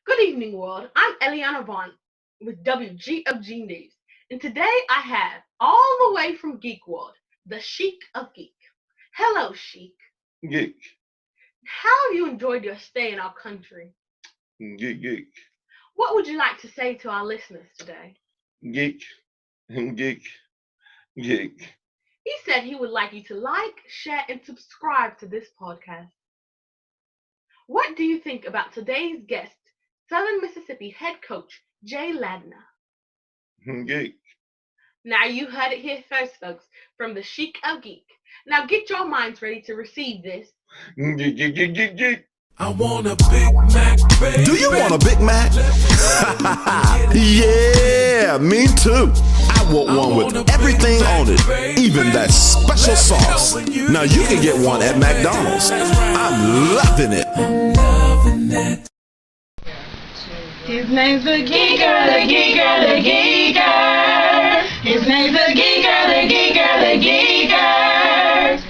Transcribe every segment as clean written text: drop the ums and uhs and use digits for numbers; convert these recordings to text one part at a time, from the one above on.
Good evening, world. I'm Eliana Vaughn with WGOG News, and today I have, all the way from Geek World, the Sheik of Geek. Hello, Sheik. Geek, How have you enjoyed your stay in our country? geek, What would you like to say to our listeners today? geek, geek, geek. He said he would like you to like, share, and subscribe to this podcast. What do you think about today's guest, Southern Mississippi head coach Jay Ladner? Geek. Now you heard it here first, folks, from the Sheik of Geek. Now get your minds ready to receive this. Geek. I want a Big Mac, baby. Do you want a Big Mac? Yeah, me too. I want one with everything on it, even that special sauce. Now you can get one at McDonald's. I'm loving it. His name's the Geeker, the Geeker, the Geeker. His name's the Geeker, the Geeker, the Geeker.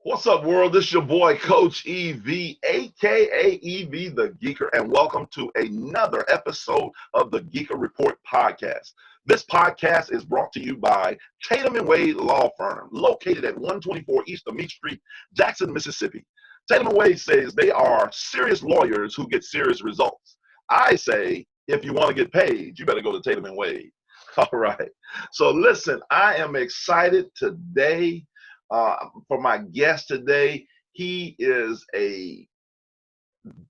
What's up, world? This is your boy, Coach EV, aka EV the Geeker, and welcome to another episode of the Geeker Report podcast. This podcast is brought to you by Tatum and Wade Law Firm, located at 124 East of Meat Street, Jackson, Mississippi. Tatum and Wade says they are serious lawyers who get serious results. I say, if you want to get paid, you better go to Tatum and Wade. All right. So listen, I am excited today for my guest today. He is a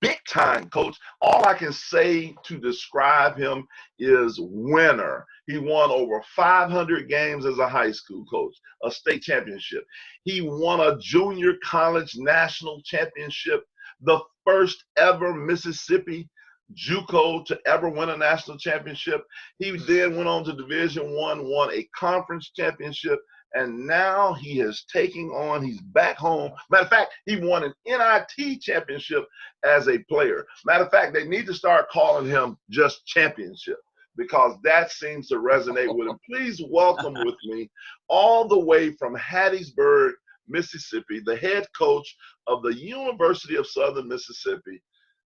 big time coach. All I can say to describe him is winner. He won over 500 games as a high school coach, a state championship. He won a junior college national championship, the first ever Mississippi JUCO to ever win a national championship. He then went on to Division I, won a conference championship, and now he is he's back home. Matter of fact, he won an NIT championship as a player. Matter of fact, they need to start calling him just championship, because that seems to resonate with him. Please welcome with me, all the way from Hattiesburg, Mississippi, the head coach of the University of Southern Mississippi,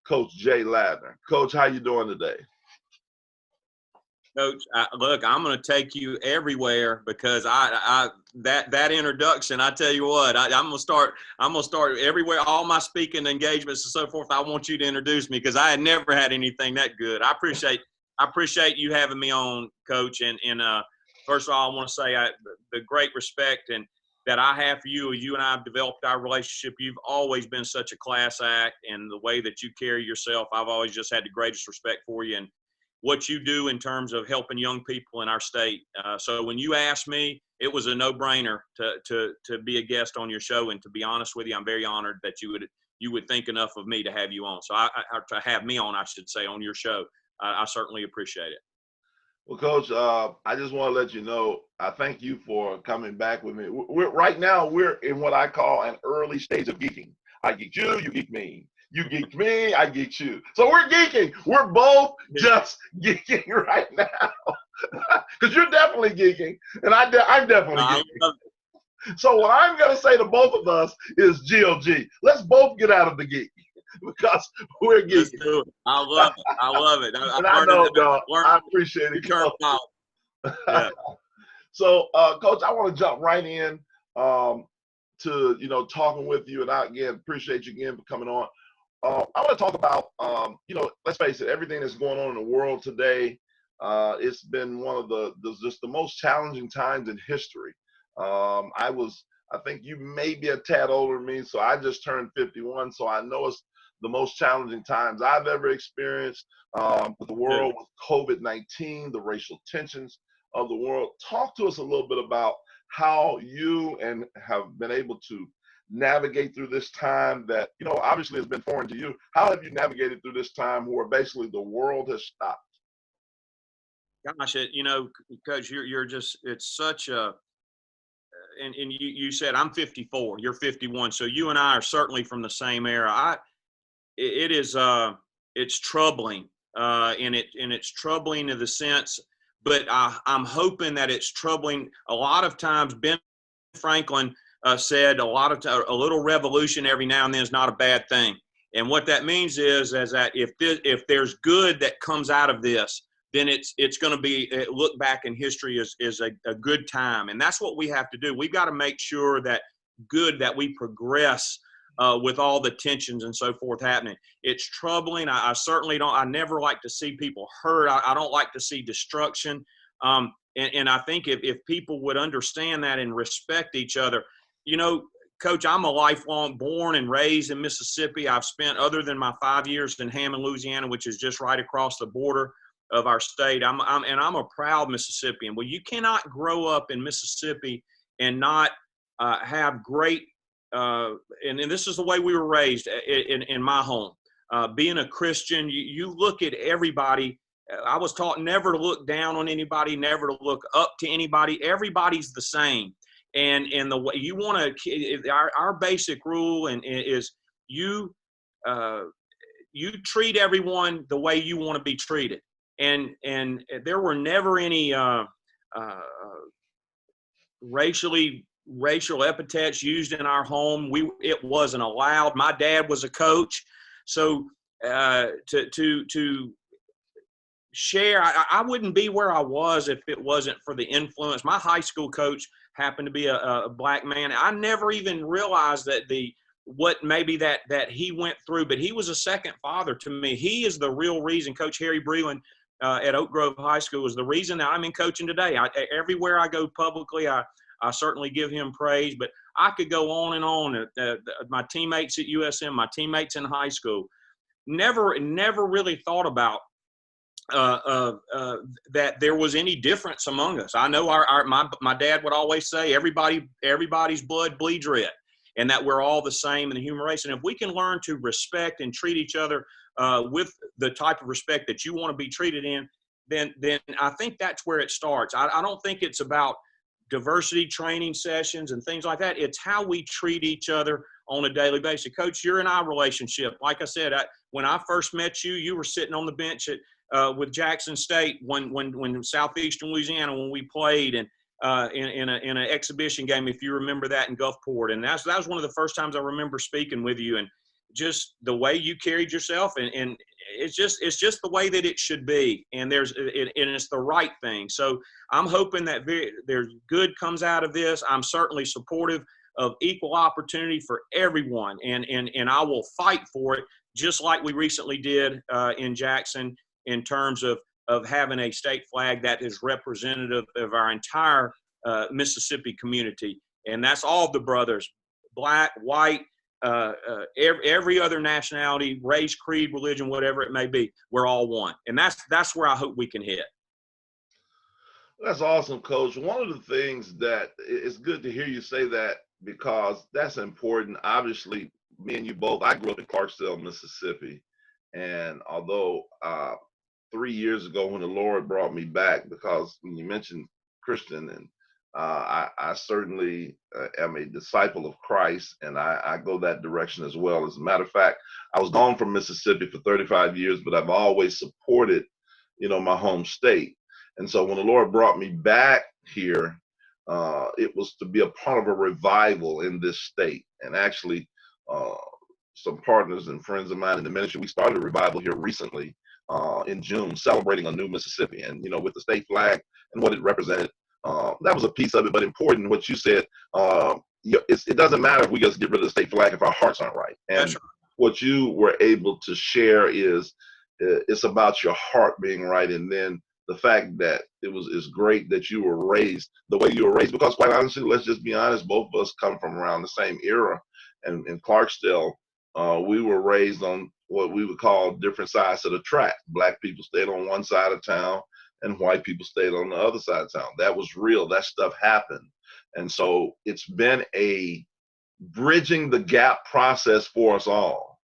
Coach Jay Ladner. Coach, how you doing today? Coach, look, I'm going to take you everywhere because that introduction. I tell you what, I'm going to start everywhere. All my speaking engagements and so forth. I want you to introduce me because I had never had anything that good. I appreciate you having me on, Coach. And first of all, I want to say the great respect and that I have for you. You and I have developed our relationship. You've always been such a class act, and the way that you carry yourself, I've always just had the greatest respect for you and what you do in terms of helping young people in our state. So when you asked me, it was a no-brainer to be a guest on your show. And to be honest with you, I'm very honored that you would think enough of me to have you on. So to have me on, I should say, on your show. I certainly appreciate it. Well, Coach, I just want to let you know, I thank you for coming back with me. Right now, we're in what I call an early stage of geeking. I geek you, you geek me. You geek me, I geek you. So we're geeking. We're both just geeking right now. Because you're definitely geeking, and I'm definitely geeking. So what I'm going to say to both of us is GOG. Let's both get out of the geek because we're geeking. Let's do it. I love it. I love it. I know, dog. I appreciate it. Yeah. So, Coach, I want to jump right in to talking with you, and I again appreciate you again for coming on. I want to talk about let's face it, everything that's going on in the world today. It's been one of the most challenging times in history. I think you may be a tad older than me, so I just turned 51, so I know it's the most challenging times I've ever experienced with the world, with COVID-19, the racial tensions of the world. Talk to us a little bit about how you have been able to navigate through this time that, obviously has been foreign to you. How have you navigated through this time where basically the world has stopped? Gosh, Coach, you're just, it's such a, and you said I'm 54, you're 51. So you and I are certainly from the same era. It's troubling, and it's troubling in the sense, but I'm hoping that it's troubling. A lot of times Ben Franklin said a little revolution every now and then is not a bad thing. And what that means is that if there's good that comes out of this, then it's going to be look back in history is a good time. And that's what we have to do. We've got to make sure that we progress with all the tensions and so forth happening. It's troubling. I certainly don't. I never like to see people hurt. I don't like to see destruction. And I think if people would understand that and respect each other, Coach, I'm a lifelong born and raised in Mississippi. I've spent, other than my 5 years in Hammond, Louisiana, which is just right across the border of our state. I'm a proud Mississippian. Well, you cannot grow up in Mississippi and not have great, and this is the way we were raised in my home. Being a Christian, you look at everybody. I was taught never to look down on anybody, never to look up to anybody. Everybody's the same. And the way you want to, our basic rule is you treat everyone the way you want to be treated. And there were never any racial epithets used in our home. It wasn't allowed. My dad was a coach, so to share, I wouldn't be where I was if it wasn't for the influence. My high school coach happened to be a black man. I never even realized that what maybe that he went through, but he was a second father to me. He is the real reason. Coach Harry Breland at Oak Grove High School is the reason that I'm in coaching today. Everywhere I go publicly, I certainly give him praise, but I could go on and on. My teammates at USM, my teammates in high school, never really thought about that there was any difference among us. I know my dad would always say everybody's blood bleeds red, and that we're all the same in the human race. And if we can learn to respect and treat each other with the type of respect that you want to be treated in, then I think that's where it starts. I don't think it's about diversity training sessions and things like that. It's how we treat each other on a daily basis. Coach, your and I relationship, like I said, when I first met you, you were sitting on the bench with Jackson State when Southeastern Louisiana, when we played in an exhibition game, if you remember that, in Gulfport. And that was one of the first times I remember speaking with you, and just the way you carried yourself, and it's just the way that it should be, and it's the right thing. So I'm hoping that there's good comes out of this. I'm certainly supportive of equal opportunity for everyone, and I will fight for it, just like we recently did in Jackson, in terms of having a state flag that is representative of our entire Mississippi community. And that's all the brothers, black, white, every other nationality, race, creed, religion, whatever it may be. We're all one. And that's where I hope we can hit. That's awesome, Coach. One of the things that it's good to hear you say that, because that's important. Obviously, me and you both, I grew up in Clarksdale, Mississippi. And although 3 years ago when the Lord brought me back, because when you mentioned Christian, and I certainly am a disciple of Christ, and I go that direction as well. As a matter of fact, I was gone from Mississippi for 35 years, but I've always supported, my home state. And so when the Lord brought me back here, it was to be a part of a revival in this state. And actually, some partners and friends of mine in the ministry, we started a revival here recently in June, celebrating a new Mississippi. And, with the state flag and what it represented, that was a piece of it. But important, what you said, it doesn't matter if we just get rid of the state flag if our hearts aren't right. And what you were able to share is it's about your heart being right. And then the fact that it's great that you were raised the way you were raised, because quite honestly, let's just be honest, both of us come from around the same era. And in Clarksdale, we were raised on what we would call different sides of the track. Black people stayed on one side of town and white people stayed on the other side of town. That was real. That stuff happened. And so it's been a bridging the gap process for us all.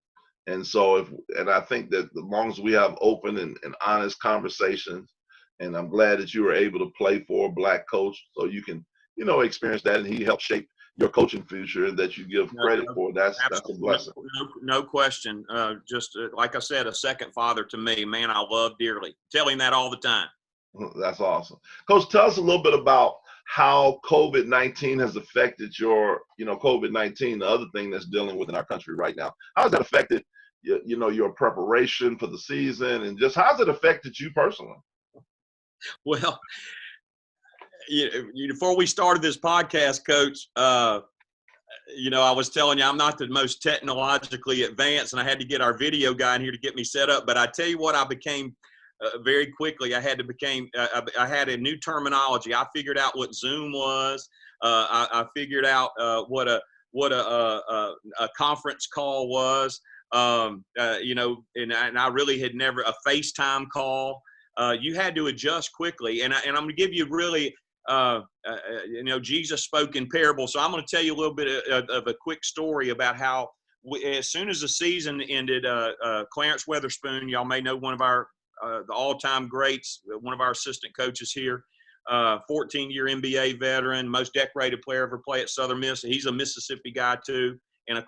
And so and I think that as long as we have open and honest conversations, and I'm glad that you were able to play for a black coach so you can, experience that, and he helped shape your coaching future that you give credit for. That's a blessing. No question. Just like I said, a second father to me, man, I love dearly. Tell him that all the time. That's awesome. Coach, tell us a little bit about how COVID-19 has affected your, COVID-19, the other thing that's dealing with in our country right now. How has that affected, your preparation for the season, and just how's it affected you personally? Well, before we started this podcast, Coach, I was telling you I'm not the most technologically advanced, and I had to get our video guy in here to get me set up. But I tell you what, I became very quickly. I had a new terminology. I figured out what Zoom was. I figured out what a conference call was. And I really had never a FaceTime call. You had to adjust quickly, and I'm going to give you really. Jesus spoke in parables. So I'm going to tell you a little bit of a quick story about how as soon as the season ended, Clarence Weatherspoon, y'all may know one of our the all-time greats, one of our assistant coaches here, 14-year NBA veteran, most decorated player ever play at Southern Miss. He's a Mississippi guy too, and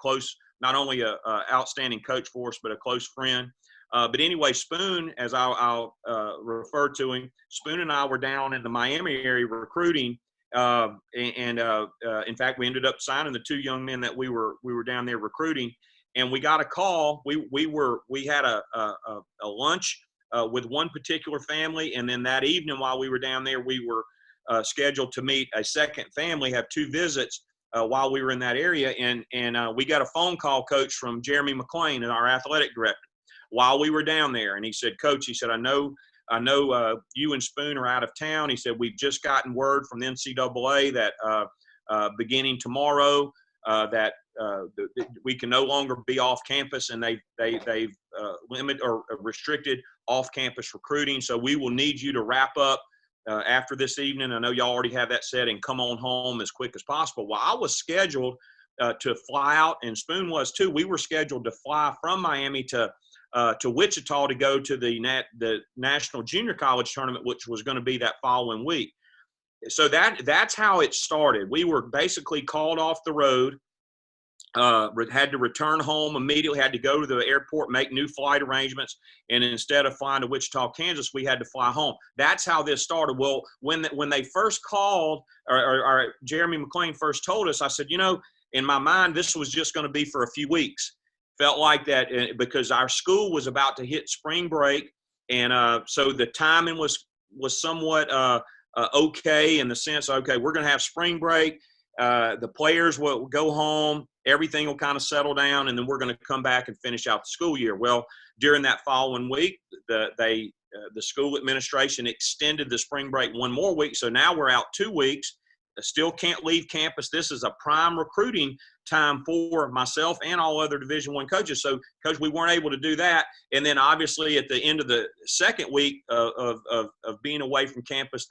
not only a outstanding coach for us, but a close friend. But anyway, Spoon, as I'll refer to him, Spoon and I were down in the Miami area recruiting, in fact, we ended up signing the 2 young men that we were down there recruiting, and we got a call. We had a lunch with one particular family, and then that evening while we were down there, we were scheduled to meet a second family, have 2 visits while we were in that area, and we got a phone call, Coach, from Jeremy McClain, our athletic director, while we were down there. And he said, Coach, he said, I know you and Spoon are out of town. He said, we've just gotten word from the NCAA that beginning tomorrow that we can no longer be off campus, and they've limited or restricted off-campus recruiting. So we will need you to wrap up after this evening. I know y'all already have that set, and come on home as quick as possible. Well, I was scheduled to fly out, and Spoon was too. We were scheduled to fly from Miami to Wichita to go to the National Junior College Tournament, which was going to be that following week. So that's how it started. We were basically called off the road, had to return home immediately, had to go to the airport, make new flight arrangements, and instead of flying to Wichita, Kansas, we had to fly home. That's how this started. Well, when they first called, or Jeremy McClain first told us, I said, in my mind, this was just going to be for a few weeks. Felt like that because our school was about to hit spring break, and so the timing was somewhat okay in the sense, okay, we're going to have spring break. The players will go home. Everything will kind of settle down, and then we're going to come back and finish out the school year. Well, during that following week, the school administration extended the spring break 1 more week, so now we're out 2 weeks. Still can't leave campus. This is a prime recruiting time for myself and all other Division I coaches. So, Coach, we weren't able to do that. And then, obviously, at the end of the second week of being away from campus,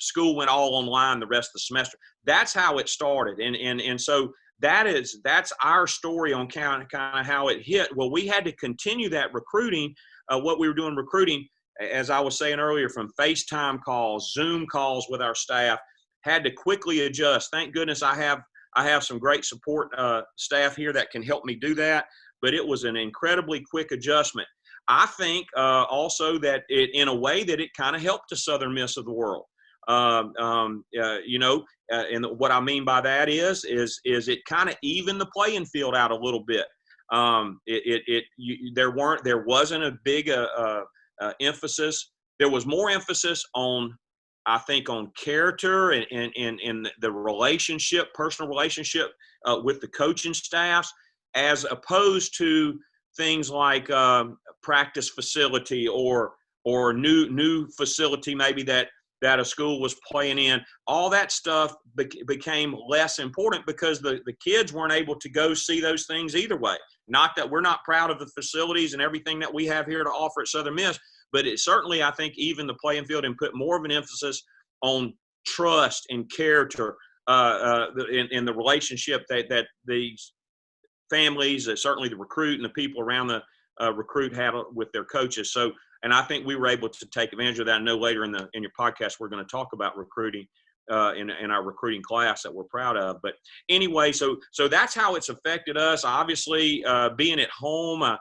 school went all online the rest of the semester. That's how it started. And so that's our story on kind of how it hit. Well, we had to continue that recruiting. What we were doing recruiting, as I was saying earlier, from FaceTime calls, Zoom calls with our staff. Had to quickly adjust. Thank goodness I have some great support staff here that can help me do that. But it was an incredibly quick adjustment. I think also that it, in a way, that it kind of helped the Southern Miss of the world. And what I mean by that is it kind of evened the playing field out a little bit. There wasn't a big emphasis. There was more emphasis on, I think, on character and the relationship, personal relationship with the coaching staffs, as opposed to things like practice facility or new facility maybe that a school was playing in. All that stuff became less important because the kids weren't able to go see those things either way. Not that we're not proud of the facilities and everything that we have here to offer at Southern Miss, but it certainly, I think, even the playing field and put more of an emphasis on trust and character in the relationship that these families, certainly the recruit and the people around the recruit had with their coaches. So, and I think we were able to take advantage of that. I know later in your podcast we're going to talk about recruiting in our recruiting class that we're proud of. But anyway, so that's how it's affected us. Obviously, being at home,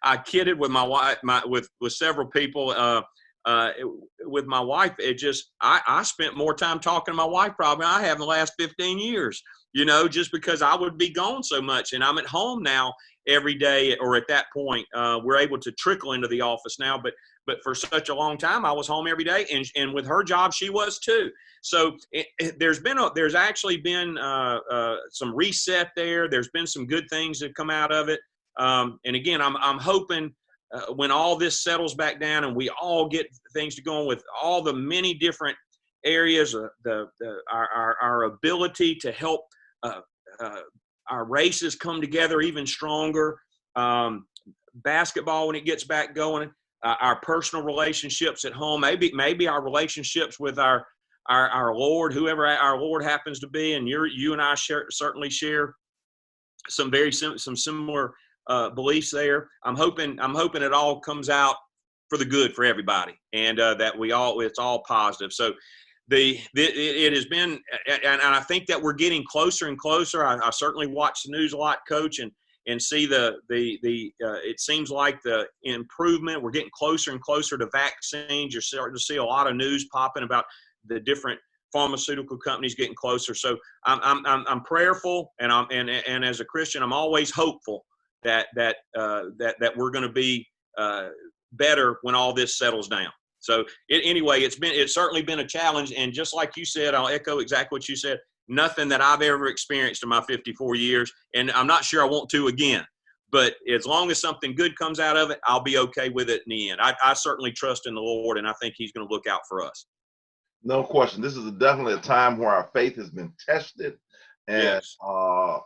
I kidded with my wife, with several people. with my wife, I spent more time talking to my wife probably than I have in the last 15 years, just because I would be gone so much. And I'm at home now every day, or at that point, we're able to trickle into the office now. But for such a long time, I was home every day, and with her job, she was too. So there's actually been some reset there. There's been some good things that come out of it. And again, I'm hoping when all this settles back down and we all get things to go on with all the many different areas, our ability to help our races come together even stronger. Basketball, when it gets back going, our personal relationships at home, maybe our relationships with our Lord, whoever our Lord happens to be, and you and I certainly share some similar beliefs there. I'm hoping it all comes out for the good for everybody, and that it's all positive. So it has been, and I think that we're getting closer and closer. I certainly watch the news a lot, Coach, and see it seems like the improvement. We're getting closer and closer to vaccines. You're starting to see a lot of news popping about the different pharmaceutical companies getting closer. So I'm prayerful, and as a Christian, I'm always hopeful that we're going to be better when all this settles down. So anyway, it's certainly been a challenge, and just like you said, I'll echo exactly what you said. Nothing that I've ever experienced in my 54 years, and I'm not sure I want to again. But as long as something good comes out of it, I'll be okay with it in the end. I certainly trust in the Lord, and I think He's going to look out for us. No question. This is definitely a time where our faith has been tested. And yes.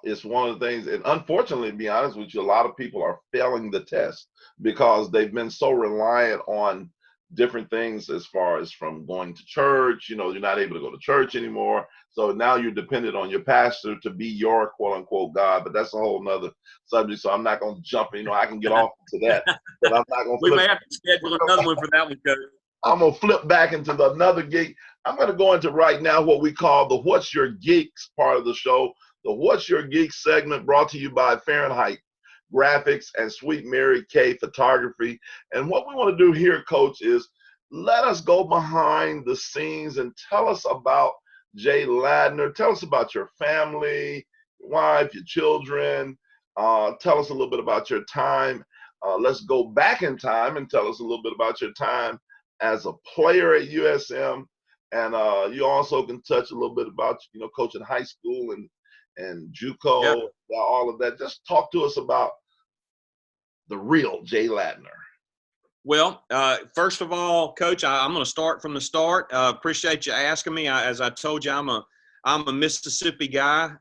It's one of the things, and unfortunately, to be honest with you, a lot of people are failing the test because they've been so reliant on different things as far as from going to church. You're not able to go to church anymore. So now you're dependent on your pastor to be your quote unquote God, but that's a whole nother subject. So I'm not going to jump, I can get off into that, but I'm not going to. We may have to schedule another one for that one, Coach. I'm going to flip back into another geek. I'm going to go into right now what we call the What's Your Geeks part of the show. The What's Your Geeks segment brought to you by Fahrenheit Graphics and Sweet Mary Kay Photography. And what we want to do here, Coach, is let us go behind the scenes and tell us about Jay Ladner. Tell us about your family, your wife, your children. Tell us a little bit about your time. Let's go back in time and tell us a little bit about your time as a player at USM. And you also can touch a little bit about, coaching high school and JUCO, yep. All of that. Just talk to us about the real Jay Ladner. Well, first of all, Coach, I'm going to start from the start. Appreciate you asking me. As I told you, I'm a Mississippi guy.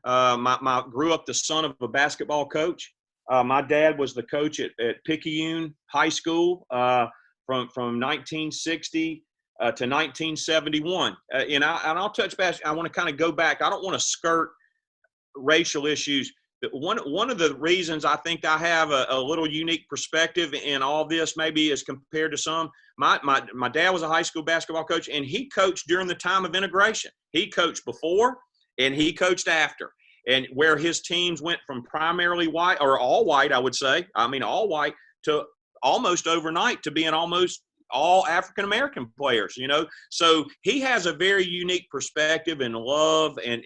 Grew up the son of a basketball coach. My dad was the coach at Picayune High School from 1960 to 1971. And I'll touch back. I want to kind of go back. I don't want to skirt racial issues. One of the reasons I think I have a little unique perspective in all this, maybe as compared to some, my dad was a high school basketball coach, and he coached during the time of integration. He coached before and he coached after, and where his teams went from primarily white, or all white, I would say, all white, to almost overnight to being almost all African-American players, So he has a very unique perspective and love. And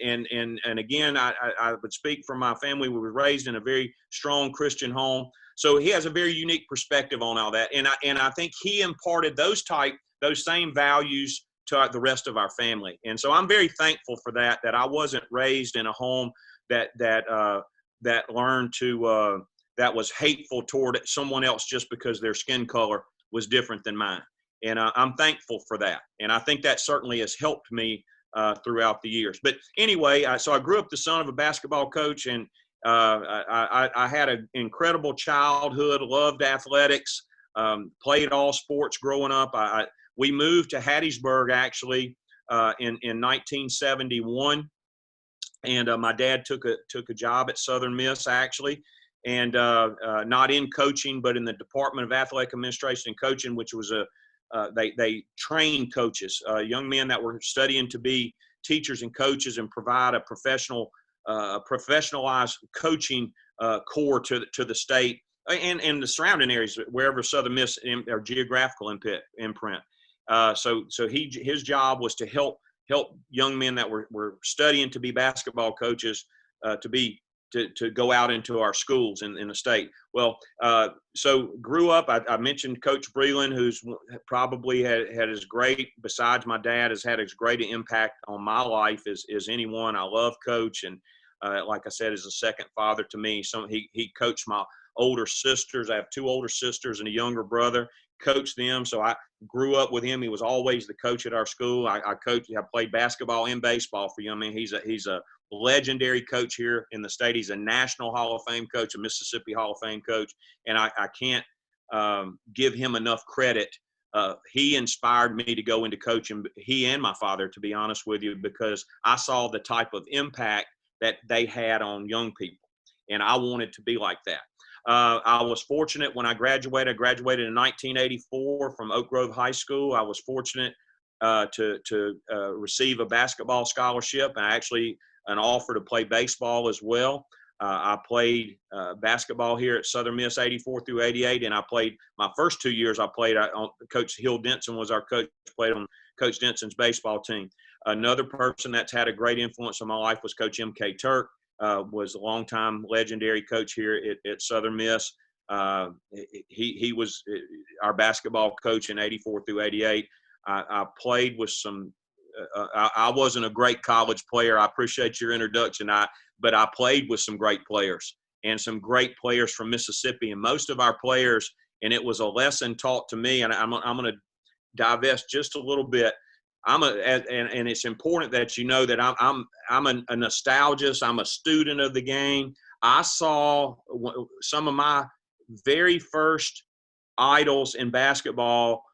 again, I would speak for my family. We were raised in a very strong Christian home. So he has a very unique perspective on all that. And I think he imparted those same values to the rest of our family. And so I'm very thankful for that I wasn't raised in a home that learned to, that was hateful toward someone else just because their skin color was different than mine. And I'm thankful for that. And I think that certainly has helped me throughout the years. But anyway, so I grew up the son of a basketball coach, and I had an incredible childhood, loved athletics, played all sports growing up. We moved to Hattiesburg, actually, in 1971. And my dad took a job at Southern Miss, actually. And not in coaching, but in the Department of Athletic Administration and Coaching, which was they trained coaches, young men that were studying to be teachers and coaches and provide a professionalized coaching core to the state and the surrounding areas, wherever Southern Miss, their geographical imprint. So his job was to help young men that were studying to be basketball coaches to go out into our schools in the state. Well, so grew up. I mentioned Coach Breland, who's probably had as great, besides my dad, has had as great an impact on my life as anyone. I love Coach, and like I said, is a second father to me. So he coached my older sisters. I have 2 older sisters and a younger brother. Coached them, so I grew up with him. He was always the coach at our school. I played basketball and baseball for young men. He's a legendary coach here in the state. He's a National Hall of Fame coach, a Mississippi Hall of Fame coach, and I can't give him enough credit. He inspired me to go into coaching, he and my father, to be honest with you, because I saw the type of impact that they had on young people, and I wanted to be like that. I was fortunate when I graduated. I graduated in 1984 from Oak Grove High School. I was fortunate to receive a basketball scholarship, and actually an offer to play baseball as well. I played basketball here at Southern Miss 84 through 88, and I played my first 2 years. I played on Coach Hill Denson was our coach. Played on Coach Denson's baseball team. Another person that's had a great influence on my life was Coach M.K. Turk. Was a longtime legendary coach here at Southern Miss. He was our basketball coach in 84 through 88. I played with some I wasn't a great college player. I appreciate your introduction. But I played with some great players and some great players from Mississippi. And most of our players, and it was a lesson taught to me, and I'm going to divest just a little bit. And it's important that you know that I'm a nostalgist. I'm a student of the game. I saw some of my very first idols in basketball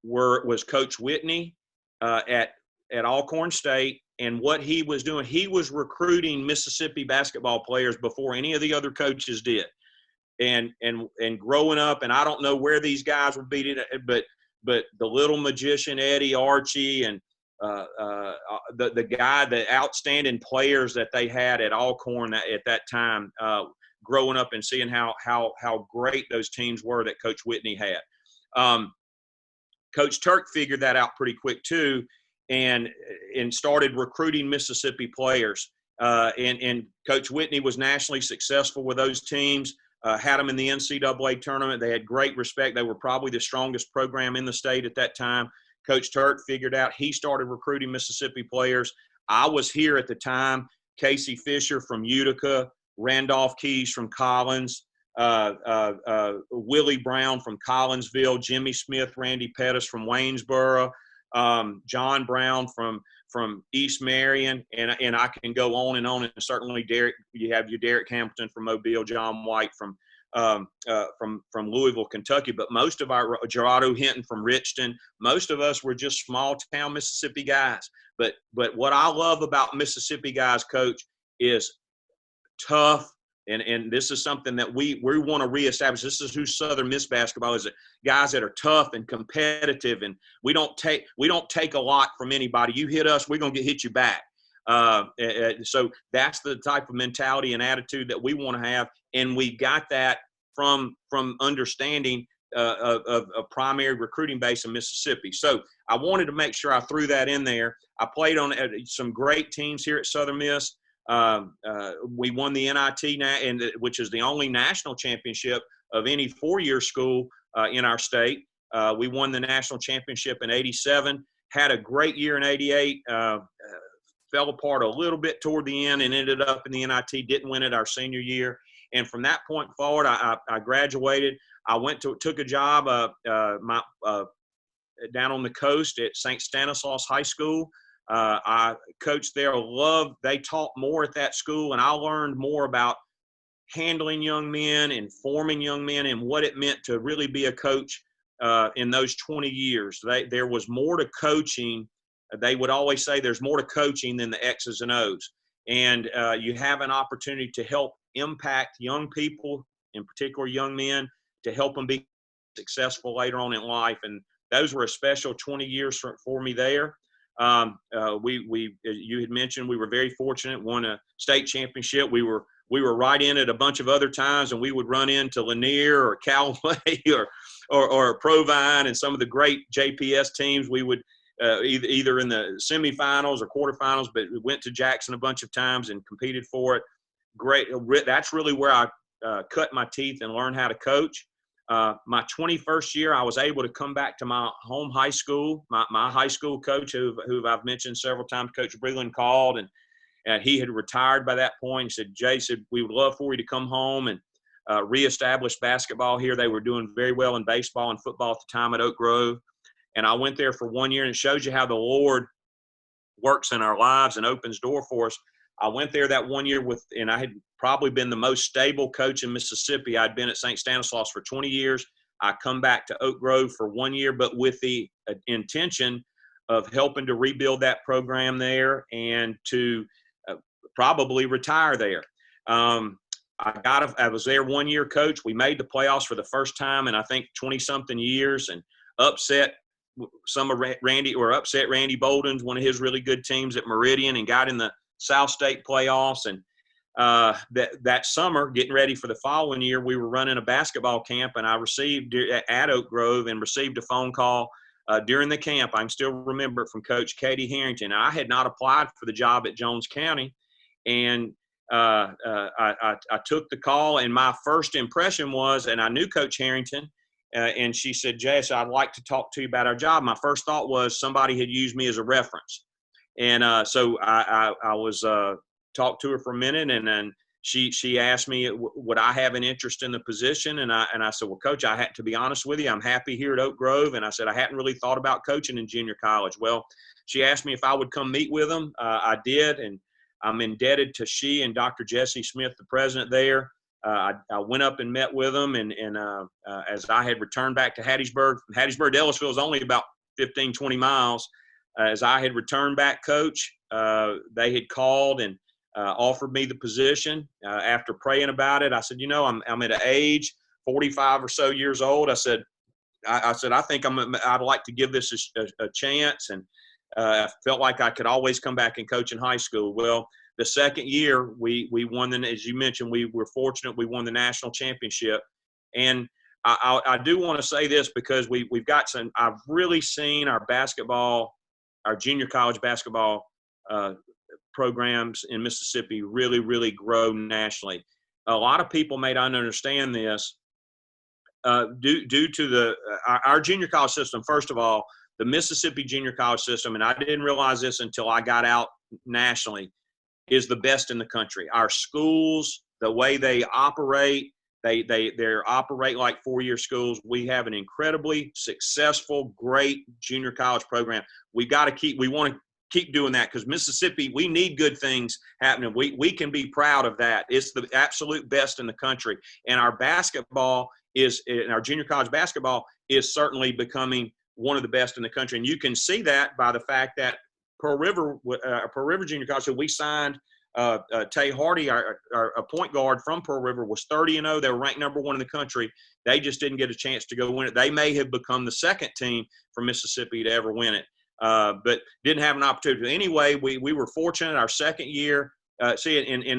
was Coach Whitney at Alcorn State, and what he was doing, he was recruiting Mississippi basketball players before any of the other coaches did. And growing up, and I don't know where these guys were beating, but the little magician Eddie Archie and the outstanding players that they had at Alcorn at that time, growing up and seeing how great those teams were that Coach Whitney had. Coach Turk figured that out pretty quick too, and started recruiting Mississippi players. And Coach Whitney was nationally successful with those teams. Had them in the NCAA tournament. They had great respect. They were probably the strongest program in the state at that time. Coach Turk figured out, he started recruiting Mississippi players. I was here at the time. Casey Fisher from Utica, Randolph Keys from Collins, Willie Brown from Collinsville, Jimmy Smith, Randy Pettis from Waynesboro, John Brown from East Marion, and I can go on, and certainly Derek. You have your Derek Hamilton from Mobile, John White from Louisville, Kentucky. But most of our Gerardo Hinton from Richton, most of us were just small town Mississippi guys. But what I love about Mississippi guys, Coach, is tough. And this is something that we want to reestablish. This is who Southern Miss basketball is. Guys that are tough and competitive, and we don't take a lot from anybody. You hit us, we're gonna hit you back. So that's the type of mentality and attitude that we want to have, and we got that from understanding of a primary recruiting base in Mississippi. So I wanted to make sure I threw that in there. I played on some great teams here at Southern Miss. We won the NIT, which is the only national championship of any four-year school in our state. We won the national championship in '87, had a great year in '88, fell apart a little bit toward the end and ended up in the NIT, didn't win it our senior year. And from that point forward, I graduated. I took a job down on the coast at St. Stanislaus High School. I coached there. They taught more at that school, and I learned more about handling young men and forming young men and what it meant to really be a coach in those 20 years. There was more to coaching. They would always say there's more to coaching than the X's and O's. And you have an opportunity to help impact young people, in particular young men, to help them be successful later on in life. And those were a special 20 years for me there. You had mentioned we were very fortunate, won a state championship. We were right in it a bunch of other times, and we would run into Lanier or Callaway or Provine and some of the great JPS teams. We would either in the semifinals or quarterfinals, but we went to Jackson a bunch of times and competed for it. Great. That's really where I cut my teeth and learned how to coach. My 21st year, I was able to come back to my home high school. My high school coach, who I've mentioned several times, Coach Breland, called, and he had retired by that point. He said, Jay, we would love for you to come home and reestablish basketball here. They were doing very well in baseball and football at the time at Oak Grove. And I went there for 1 year, and it shows you how the Lord works in our lives and opens door for us. I went there that 1 year and I had probably been the most stable coach in Mississippi. I'd been at St. Stanislaus for 20 years. I come back to Oak Grove for 1 year, but with the intention of helping to rebuild that program there and to probably retire there. I was there 1 year, coach. We made the playoffs for the first time in I think 20-something years, and upset Randy Bolden's, one of his really good teams at Meridian, and got in the South State playoffs. And that summer, getting ready for the following year, we were running a basketball camp, and I received at Oak Grove and received a phone call during the camp. I can still remember it, from Coach Katie Harrington. I had not applied for the job at Jones County, and I took the call, and my first impression was, and I knew Coach Harrington, and she said, Jess, I'd like to talk to you about our job. My first thought was somebody had used me as a reference. And so I was talked to her for a minute, and then she asked me, would I have an interest in the position? And I said, well, Coach, I had to be honest with you. I'm happy here at Oak Grove. And I said, I hadn't really thought about coaching in junior college. Well, she asked me if I would come meet with them. I did. And I'm indebted to she and Dr. Jesse Smith, the president there. I went up and met with them, and as I had returned back to Hattiesburg to Ellisville is only about 15, 20 miles. As I had returned back, Coach, they had called and offered me the position. After praying about it, I said, I'm at an age, 45 or so years old. I said, I think I'd like to give this a chance, and I felt like I could always come back and coach in high school. Well, the second year, we won as you mentioned, we were fortunate. We won the national championship. And I do want to say this, because we've got I've really seen our junior college basketball programs in Mississippi really, really grow nationally. A lot of people may not understand this due to our junior college system. First of all, the Mississippi junior college system, and I didn't realize this until I got out nationally, is the best in the country. Our schools, the way they operate, they operate like four-year schools. We have an incredibly successful, great junior college program. We want to keep doing that, because Mississippi, we need good things happening. We can be proud of that. It's the absolute best in the country. And our junior college basketball is certainly becoming one of the best in the country. And you can see that by the fact that Pearl River Junior College, so we signed Tay Hardy, our point guard from Pearl River, was 30-0. They were ranked number one in the country. They just didn't get a chance to go win it. They may have become the second team from Mississippi to ever win it, but didn't have an opportunity. Anyway, we were fortunate our second year. And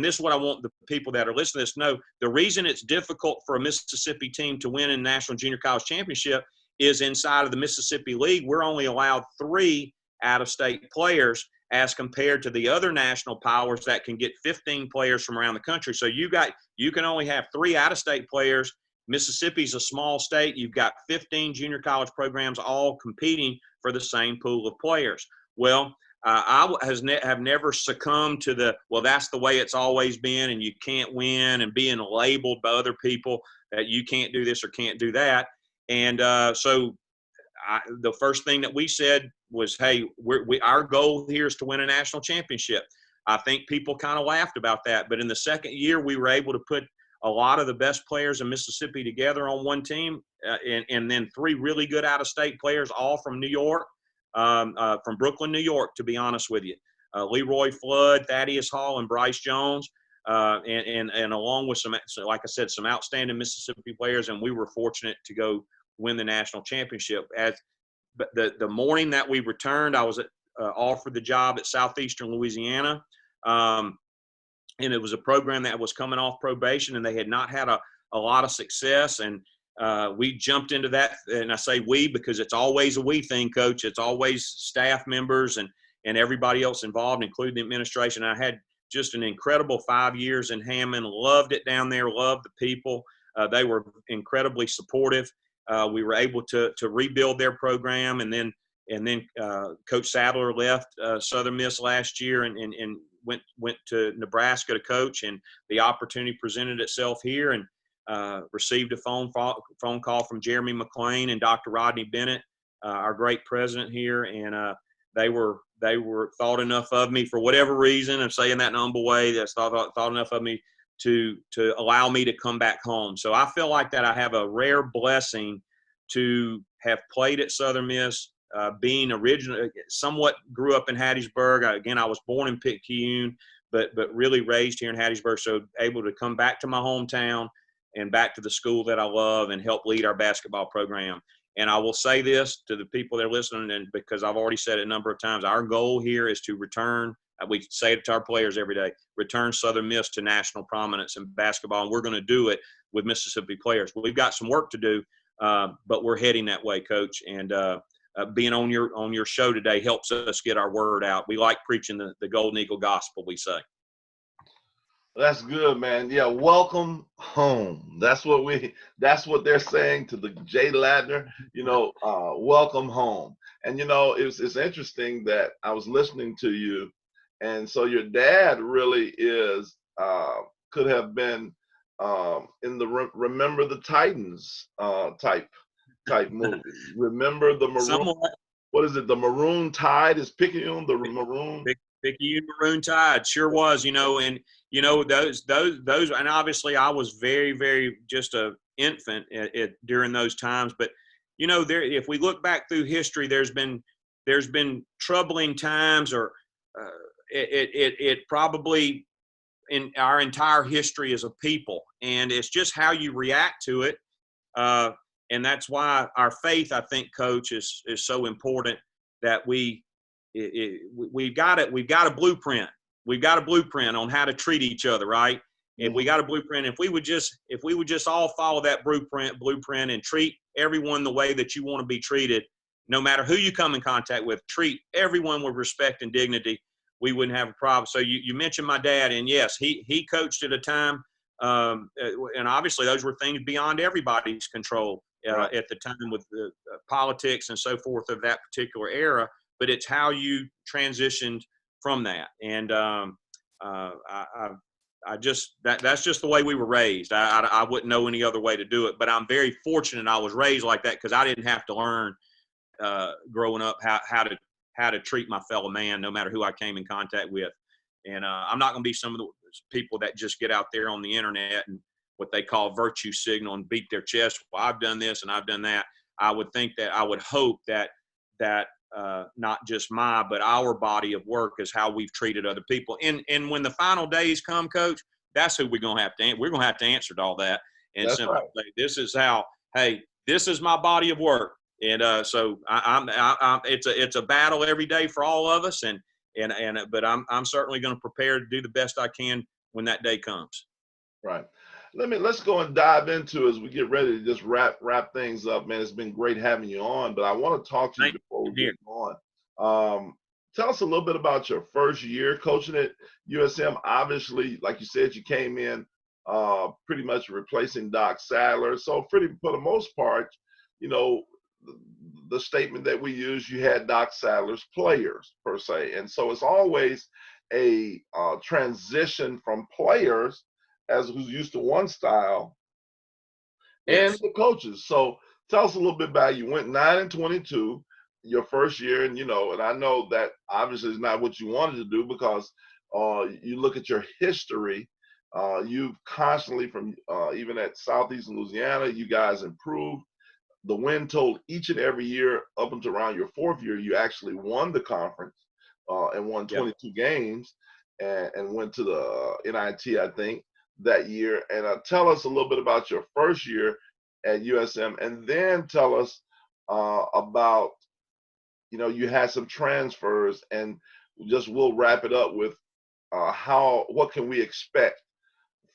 this is what I want the people that are listening to this to know. The reason it's difficult for a Mississippi team to win in the National Junior College Championship is inside of the Mississippi League, we're only allowed 3 out-of-state players, as compared to the other national powers that can get 15 players from around the country. So you can only have 3 out-of-state players. Mississippi's a small state. You've got 15 junior college programs all competing for the same pool of players. Well, I have never succumbed to that's the way it's always been, and you can't win, and being labeled by other people that you can't do this or can't do that. And so the first thing that we said was, hey, our goal here is to win a national championship. I think people kind of laughed about that. But in the second year, we were able to put a lot of the best players in Mississippi together on one team, and then 3 really good out-of-state players, all from New York, from Brooklyn, New York, to be honest with you. Leroy Flood, Thaddeus Hall, and Bryce Jones, and along with like I said, some outstanding Mississippi players, and we were fortunate to go win the national championship. But the morning that we returned, I was offered the job at Southeastern Louisiana, and it was a program that was coming off probation, and they had not had a lot of success. And we jumped into that, and I say we because it's always a we thing, Coach. It's always staff members and everybody else involved, including the administration. I had just an incredible 5 years in Hammond. Loved it down there. Loved the people. They were incredibly supportive. We were able to rebuild their program, and then Coach Sadler left Southern Miss last year and went to Nebraska to coach, and the opportunity presented itself here, and received a phone call from Jeremy McClain and Dr. Rodney Bennett, our great president here, and they were thought enough of me for whatever reason. I'm saying that in an humble way. That's thought enough of me to allow me to come back home. So I feel like that I have a rare blessing to have played at Southern Miss, being originally somewhat grew up in Hattiesburg. Again, I was born in Picayune, but really raised here in Hattiesburg. So able to come back to my hometown and back to the school that I love and help lead our basketball program. And I will say this to the people that are listening, and because I've already said it a number of times, our goal here is to return, we say it to our players every day, return Southern Miss to national prominence in basketball. And we're going to do it with Mississippi players. We've got some work to do, but we're heading that way, Coach. And being on your show today helps us get our word out. We like preaching the Golden Eagle gospel, we say. That's good, man. Yeah, welcome home. That's what they're saying to the Jay Ladner, welcome home. And it's interesting that I was listening to you, and so your dad really is could have been in the Remember the Titans type movie. Remember the Maroon. Somewhat. What is it? The Maroon Tide is Picayune. The Maroon. Picayune Maroon Tide sure was, and those, and obviously I was very, very just a infant during those times. But if we look back through history, there's been troubling times, or it probably in our entire history as a people, and it's just how you react to it. And that's why our faith, I think, Coach, is so important, that we've got a blueprint. We've got a blueprint on how to treat each other, right? And we got a blueprint. If we would just all follow that blueprint and treat everyone the way that you want to be treated, no matter who you come in contact with, treat everyone with respect and dignity, we wouldn't have a problem. So you mentioned my dad, and yes, he coached at a time, and obviously those were things beyond everybody's control at the time, with the politics and so forth of that particular era. But it's how you transitioned from that. And that's just the way we were raised. I wouldn't know any other way to do it, but I'm very fortunate I was raised like that, because I didn't have to learn growing up how to treat my fellow man, no matter who I came in contact with. And I'm not going to be some of the people that just get out there on the internet and what they call virtue signal and beat their chest. Well, I've done this and I've done that. I would hope that not just but our body of work is how we've treated other people. And when the final days come, Coach, that's who we're going to have to answer to all that. And that's simply right. say, this is how, hey, this is my body of work. And so it's a battle every day for all of us. But I'm certainly going to prepare to do the best I can when that day comes. Right. Let's go and dive into, as we get ready to just wrap things up, man. It's been great having you on, but I want to talk to you before we get on. Tell us a little bit about your first year coaching at USM. Obviously, like you said, you came in pretty much replacing Doc Sadler. So for the most part, the statement that we use, you had Doc Sadler's players per se. And so it's always a transition from players who's used to one style, and the coaches. So tell us a little bit about, you went 9-22 your first year, and and I know that obviously is not what you wanted to do, because you look at your history, you've constantly, from even at Southeastern Louisiana, you guys improved. The win total each and every year up until around your fourth year, you actually won the conference and won 22 games and went to the NIT, I think, that year. And tell us a little bit about your first year at USM, and then tell us about, you had some transfers, and we'll wrap it up with what can we expect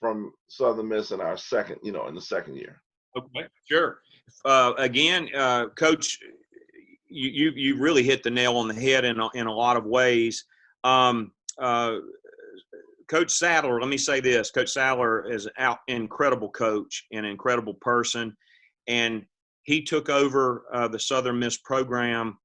from Southern Miss in our second, in the second year. Okay, sure. Again, Coach, you really hit the nail on the head in a lot of ways. Um, uh, Coach Sadler, let me say this: Coach Sadler is an incredible coach, an incredible person, and he took over the Southern Miss program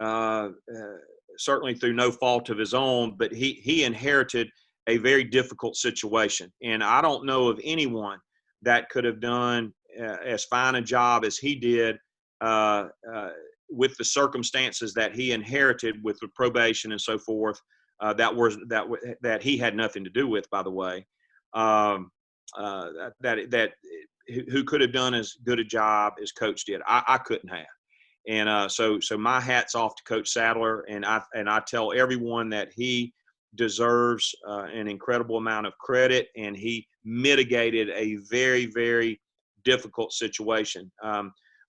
uh, uh, certainly through no fault of his own, but he inherited a very difficult situation, and I don't know of anyone that could have done as fine a job as he did uh, uh, with the circumstances that he inherited with the probation and so forth. That he had nothing to do with, by the way. Um, that who could have done as good a job as Coach did. I couldn't have. And so my hat's off to Coach Sadler, and I tell everyone that he deserves an incredible amount of credit, and he mitigated a very, very difficult situation.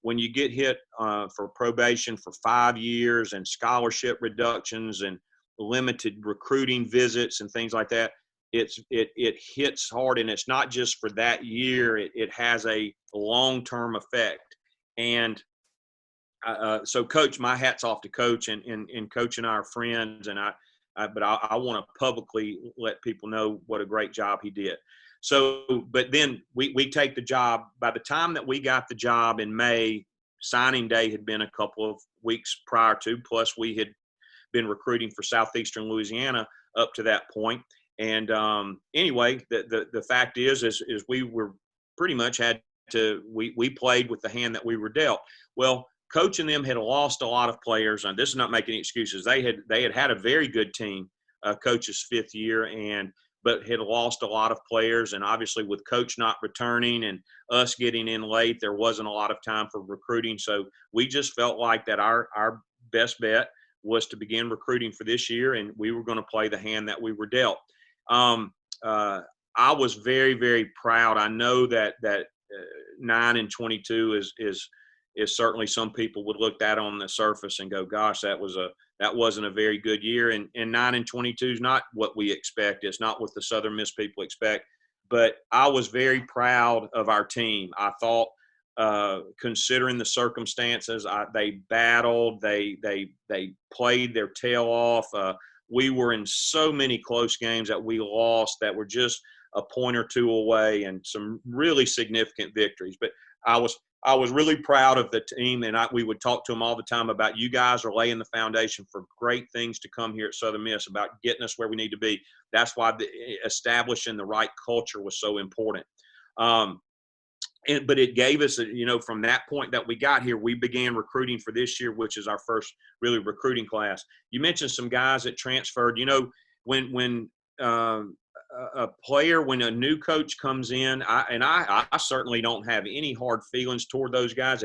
When you get hit for probation for 5 years and scholarship reductions and limited recruiting visits and things like that, it hits hard, and it's not just for that year. It has a long-term effect. And so Coach, my hat's off to Coach, and Coach and I are friends, and but I want to publicly let people know what a great job he did. So, but then we take the job. By the time that we got the job in May, signing day had been a couple of weeks prior to, plus we had been recruiting for Southeastern Louisiana up to that point. And anyway, the fact is we were pretty much had to, we played with the hand that we were dealt. Well, Coach and them had lost a lot of players, and this is not making excuses. They had a very good team, Coach's 5th year, but had lost a lot of players, and obviously with Coach not returning and us getting in late, there wasn't a lot of time for recruiting. So we just felt like that our best bet was to begin recruiting for this year, and we were going to play the hand that we were dealt. I was very, very proud. I know that 9-22 is certainly, some people would look at on the surface and go, gosh, that wasn't a very good year. And 9-22 is not what we expect. It's not what the Southern Miss people expect. But I was very proud of our team. I thought, considering the circumstances, they battled, they played their tail off. We were in so many close games that we lost that were just a point or two away, and some really significant victories. But I was really proud of the team, and we would talk to them all the time about, you guys are laying the foundation for great things to come here at Southern Miss, about getting us where we need to be. That's why establishing the right culture was so important. But it gave us, from that point that we got here, we began recruiting for this year, which is our first really recruiting class. You mentioned some guys that transferred. When a player, when a new coach comes in, I certainly don't have any hard feelings toward those guys.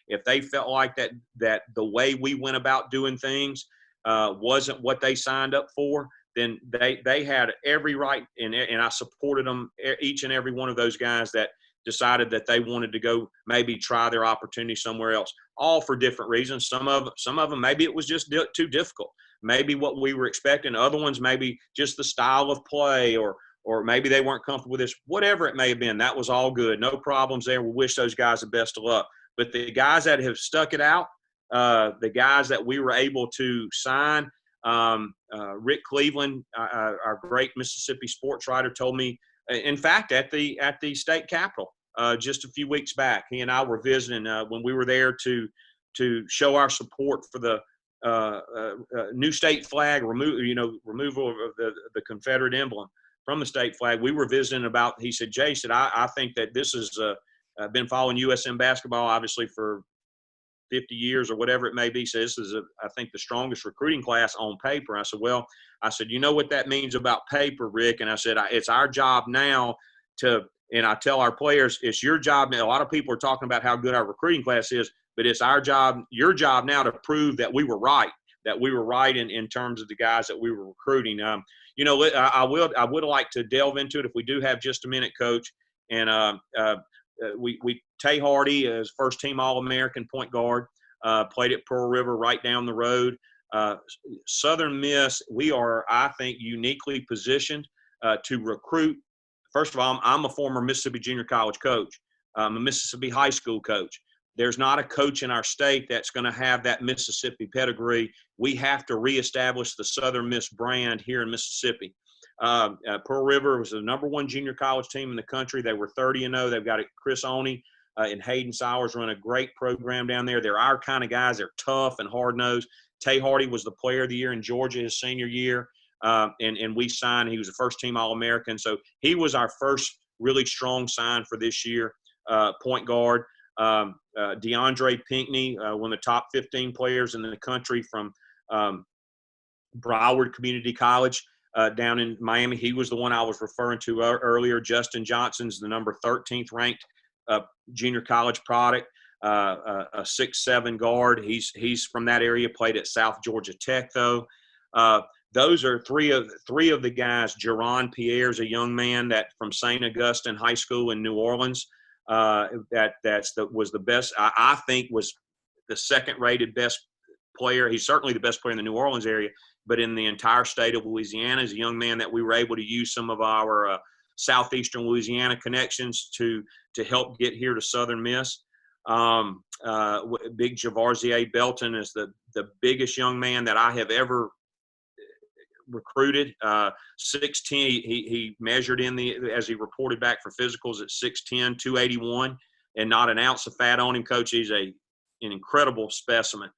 If they felt like that the way we went about doing things wasn't what they signed up for, then they had every right, and I supported them, each and every one of those guys that decided that they wanted to go maybe try their opportunity somewhere else, all for different reasons. Some of them, maybe it was just too difficult. Maybe what we were expecting. Other ones, maybe just the style of play, or maybe they weren't comfortable with this. Whatever it may have been, that was all good. No problems there. We wish those guys the best of luck. But the guys that have stuck it out, the guys that we were able to sign, Rick Cleveland, our great Mississippi sports writer, told me, in fact, at the state capitol just a few weeks back, he and I were visiting when we were there to show our support for the new state flag removal of the Confederate emblem from the state flag. We were visiting about. He said, Jay said, I think that this is I've been following USM basketball obviously for 50 years or whatever it may be. So this is, I think, the strongest recruiting class on paper. I said, well, you know what that means about paper, Rick? And I said, it's our job now and I tell our players, it's your job now. A lot of people are talking about how good our recruiting class is, but it's our job, your job now, to prove that we were right in terms of the guys that we were recruiting. I would like to delve into it if we do have just a minute, Coach. And Tay Hardy is first team All-American point guard, played at Pearl River right down the road. Southern Miss, we are, I think, uniquely positioned to recruit. First of all, I'm a former Mississippi Junior College coach. I'm a Mississippi high school coach. There's not a coach in our state that's going to have that Mississippi pedigree. We have to reestablish the Southern Miss brand here in Mississippi. Pearl River was the #1 junior college team in the country. They were 30-0. They've got Chris Oney and Hayden Sowers run a great program down there. They're our kind of guys. They're tough and hard-nosed. Tay Hardy was the player of the year in Georgia his senior year, and we signed. He was a first-team All-American. So he was our first really strong sign for this year, point guard. DeAndre Pinckney, one of the top 15 players in the country from Broward Community College down in Miami. He was the one I was referring to earlier. Justin Johnson's the number 13th ranked junior college product, a 6'7" guard. He's from that area, played at South Georgia Tech, though. Those are three of the guys. Jerron Pierre's a young man that from St. Augustine High School in New Orleans. Was the best. I think was the second-rated best player. He's certainly the best player in the New Orleans area, but in the entire state of Louisiana, is a young man that we were able to use some of our southeastern Louisiana connections to help get here to Southern Miss. Big Javarzier Belton is the biggest young man that I have ever recruited. 6'10". He measured as he reported back for physicals at 6'10", 281, and not an ounce of fat on him, Coach. He's an incredible specimen.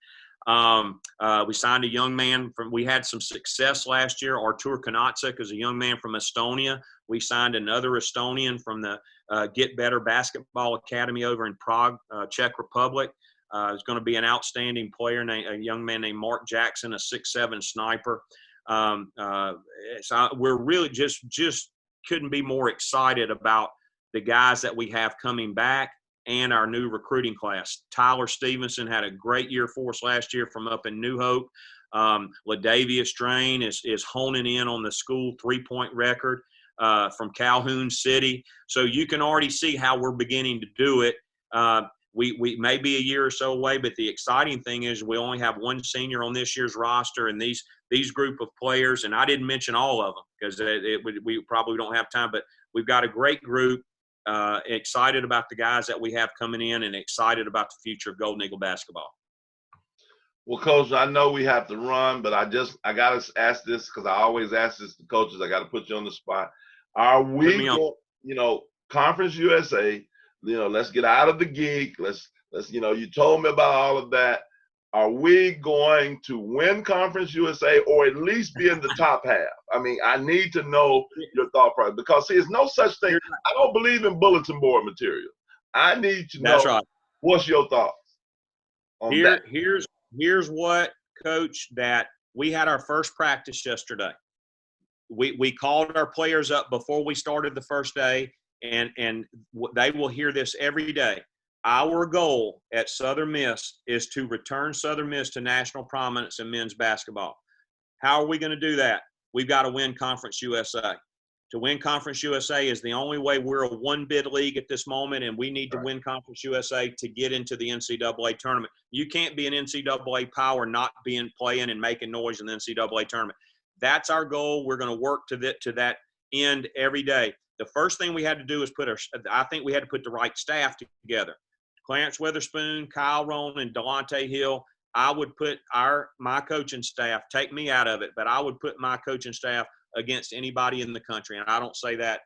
We signed a young man we had some success last year. Artur Kanatsik is a young man from Estonia. We signed another Estonian from the Get Better Basketball Academy over in Prague, Czech Republic. He's going to be an outstanding player, a young man named Mark Jackson, a 6'7" sniper. So we're really just couldn't be more excited about the guys that we have coming back and our new recruiting class. Tyler Stevenson had a great year for us last year from up in New Hope. LaDavius Drain is honing in on the school 3-point record from Calhoun City. So you can already see how we're beginning to do it. We may be a year or so away, but the exciting thing is we only have one senior on this year's roster, and these group of players, and I didn't mention all of them because we probably don't have time, but we've got a great group, excited about the guys that we have coming in and excited about the future of Golden Eagle basketball. Well, Coach, I know we have to run, but I got to ask this because I always ask this to coaches. I got to put you on the spot. Are we, Conference USA, let's get out of the geek. Let's you told me about all of that. Are we going to win Conference USA or at least be in the top half? I mean, I need to know your thought process because, see, there's no such thing. I don't believe in bulletin board material. I need to know. That's right. What's your thoughts on that? Here's what, Coach, that we had our first practice yesterday. We called our players up before we started the first day, and they will hear this every day. Our goal at Southern Miss is to return Southern Miss to national prominence in men's basketball. How are we going to do that? We've got to win Conference USA. To win Conference USA is the only way. We're a one-bid league at this moment, and we need to win Conference USA to get into the NCAA tournament. You can't be an NCAA power not playing and making noise in the NCAA tournament. That's our goal. We're going to work to that end every day. The first thing we had to do is I think we had to put the right staff together. Clarence Witherspoon, Kyle Roan, and Delonte Hill. I would put my coaching staff, take me out of it, but I would put my coaching staff against anybody in the country. And I don't say that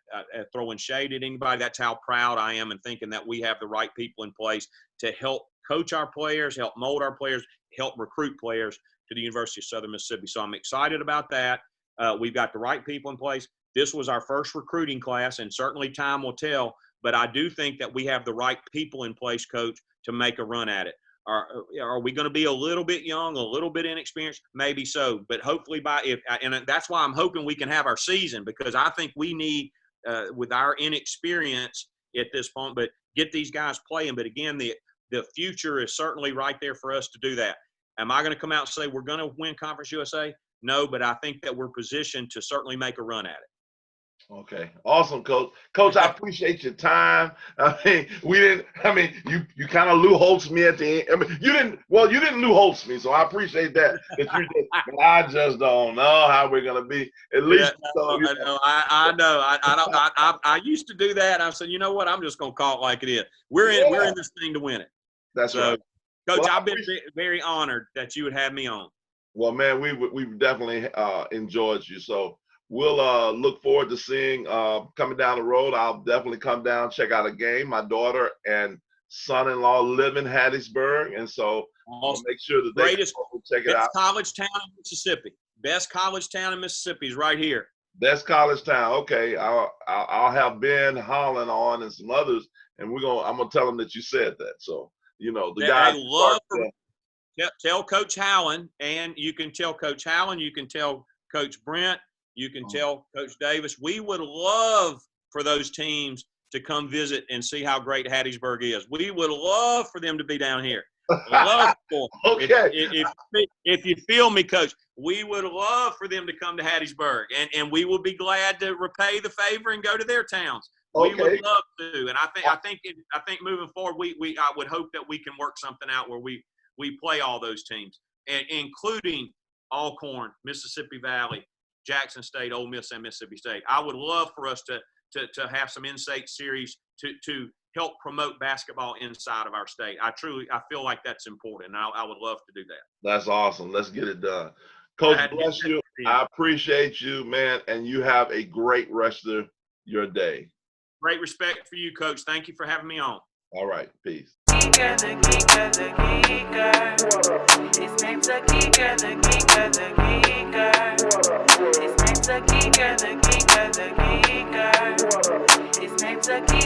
throwing shade at anybody. That's how proud I am and thinking that we have the right people in place to help coach our players, help mold our players, help recruit players to the University of Southern Mississippi. So I'm excited about that. We've got the right people in place. This was our first recruiting class, and certainly time will tell. But I do think that we have the right people in place, Coach, to make a run at it. Are we going to be a little bit young, a little bit inexperienced? Maybe so. But hopefully and that's why I'm hoping we can have our season, because I think we need, with our inexperience at this point, but get these guys playing. But again, the future is certainly right there for us to do that. Am I going to come out and say we're going to win Conference USA? No, but I think that we're positioned to certainly make a run at it. Okay, awesome, Coach. Coach, I appreciate your time. I mean, you kind of Lou Holtz me at the end. I mean, you didn't Lou Holtz me, so I appreciate that. But I just don't know how we're gonna be. At least, I know. I used to do that. I said, you know what? I'm just gonna call it like it is. We're in this thing to win it. That's right, Coach. I've been very honored that you would have me on. Well, man, we've definitely enjoyed you. So we'll look forward to seeing coming down the road. I'll definitely come down, check out a game. My daughter and son-in-law live in Hattiesburg, and so I'll make sure that they check it out. Best college town in Mississippi. Best college town in Mississippi is right here. Best college town. Okay, I'll have Ben Holland on and some others, and I'm gonna tell them that you said that. So the guys love. Tell Coach Howland, and you can tell Coach Howland. You can tell Coach Brent. You can tell Coach Davis. We would love for those teams to come visit and see how great Hattiesburg is. We would love for them to be down here. Love for them. Okay. If you feel me, Coach, we would love for them to come to Hattiesburg, and we will be glad to repay the favor and go to their towns. Okay. We would love to, and I think moving forward, I would hope that we can work something out where we play all those teams, and including Alcorn, Mississippi Valley, Jackson State, Ole Miss, and Mississippi State. I would love for us to have some in-state series to help promote basketball inside of our state. I feel like that's important, and I would love to do that. That's awesome. Let's get it done. Coach, bless you. I appreciate you, man, and you have a great rest of your day. Great respect for you, Coach. Thank you for having me on. All right. Peace. Geeker, the geeker, the geeker. His name's the geeker, the geeker, the geeker. His name's the geeker, the geeker, the geeker. His name's the geeker.